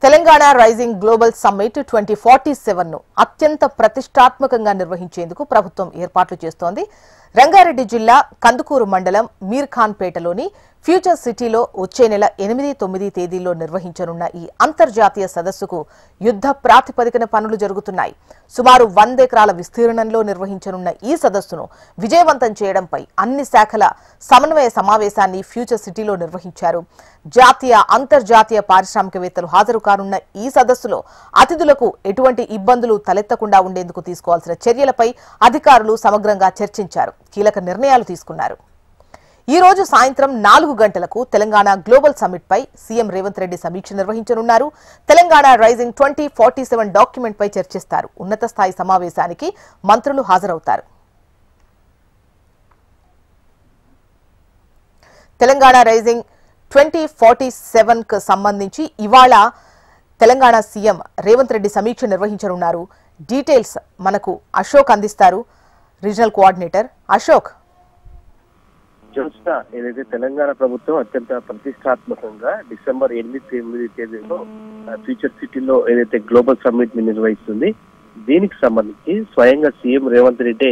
Telangana rising global summit 2047 ను అత్యంత ప్రతిష్టాత్మకంగా నిర్వహించేందుకు ప్రభుత్వం ఏర్పాట్లు చేస్తోంది. రంగారెడ్డి జిల్లా కందుకూరు మండలం మీర్ఖాన్పేటలోని ఫ్యూచర్ సిటీలో వచ్చే నెల 8-9 తేదీల్లో నిర్వహించనున్న ఈ అంతర్జాతీయ సదస్సుకు యుద్ధ ప్రాతిపదికన పనులు జరుగుతున్నాయి. సుమారు 100 ఎకరాల విస్తీర్ణంలో నిర్వహించనున్న ఈ సదస్సును విజయవంతం చేయడంపై అన్ని శాఖల సమన్వయ సమావేశాన్ని ఫ్యూచర్ సిటీలో నిర్వహించారు. జాతీయ అంతర్జాతీయ పారిశ్రామికవేత్తలు హాజరు కానున్న ఈ సదస్సులో అతిథులకు ఎటువంటి ఇబ్బందులు తలెత్తకుండా ఉండేందుకు తీసుకోవాల్సిన చర్యలపై అధికారులు సమగ్రంగా చర్చించారు. కీలక నిర్ణయాలు తీసుకున్నారు. ఈ రోజు సాయంత్రం 4 గంటలకు తెలంగాణ గ్లోబల్ సమ్మిట్ పై సీఎం రేవంత్ రెడ్డి సమీక్ష నిర్వహించనున్నారు. తెలంగాణ రైజింగ్ 2047 డాక్యుమెంట్ పై చర్చిస్తారు. ఉన్నత స్థాయి సమావేశానికి మంత్రులు హాజరవుతారు. తెలంగాణ రైజింగ్ 2047 కు సంబంధించి ఇవాళ తెలంగాణ సీఎం రేవంత్ రెడ్డి సమీక్ష నిర్వహించనున్నారు. డీటెయిల్స్ మనకు అశోక్ అందిస్తారు. Regional coordinator Ashok. ఏదైతే తెలంగాణ ప్రభుత్వం అత్యంత ప్రతిష్టాత్మకంగా డిసెంబర్ 8-9 తేదీలో ఫ్యూచర్ సిటీలో ఏదైతే గ్లోబల్ సమ్మిట్ ని నిర్వహిస్తుంది, దీనికి సంబంధించి స్వయంగా సీఎం రేవంత్ రెడ్డి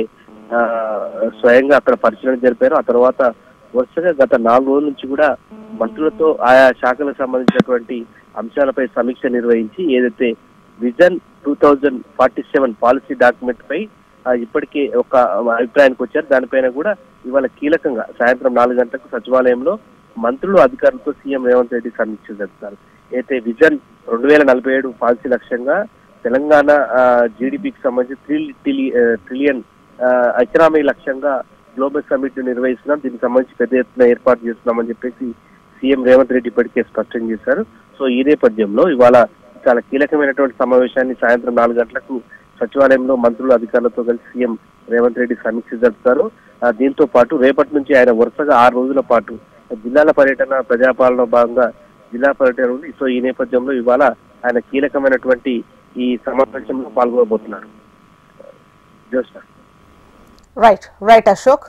స్వయంగా అక్కడ పరిశీలన జరిపారు. ఆ తర్వాత వరుసగా గత 4 రోజుల నుంచి కూడా మంత్రులతో ఆయా శాఖలకు సంబంధించినటువంటి అంశాలపై సమీక్ష నిర్వహించి ఏదైతే విజన్ 2047 పాలసీ డాక్యుమెంట్ పై ఇప్పటికే ఒక అభిప్రాయానికి వచ్చారు. దానిపైన కూడా ఇవాళ కీలకంగా సాయంత్రం 4 గంటలకు సచివాలయంలో మంత్రులు అధికారులతో సీఎం రేవంత్ రెడ్డి సమీక్ష జరుపుతారు. అయితే విజన్ 2047 పాలసీ లక్ష్యంగా తెలంగాణ జీడిపికి సంబంధించి 3 ట్రిలియన్ ఎకనామీ లక్ష్యంగా గ్లోబల్ సమ్మిట్ నిర్వహిస్తున్నాం. దీనికి సంబంధించి పెద్ద ఎత్తున ఏర్పాటు చేస్తున్నామని చెప్పేసి సీఎం రేవంత్ రెడ్డి ఇప్పటికే స్పష్టం చేశారు. సో ఈ నేపథ్యంలో ఇవాళ చాలా కీలకమైనటువంటి సమావేశాన్ని సాయంత్రం 4 గంటలకు సచివాలయంలో మంత్రులు అధికారులతో కలిసి సీఎం రేవంత్ రెడ్డి సమీక్ష జరుపుతారు. దీంతో పాటు రేపటి నుంచి ఆయన వరుసగా 6 రోజుల పాటు జిల్లాల పర్యటన, ప్రజాపాలన భాగంగా జిల్లా పర్యటన ఉంది. సో ఈ నేపథ్యంలో ఇవాళ ఆయన కీలకమైనటువంటి ఈ సమావేశంలో పాల్గొనబోతున్నారు. రైట్ అశోక్.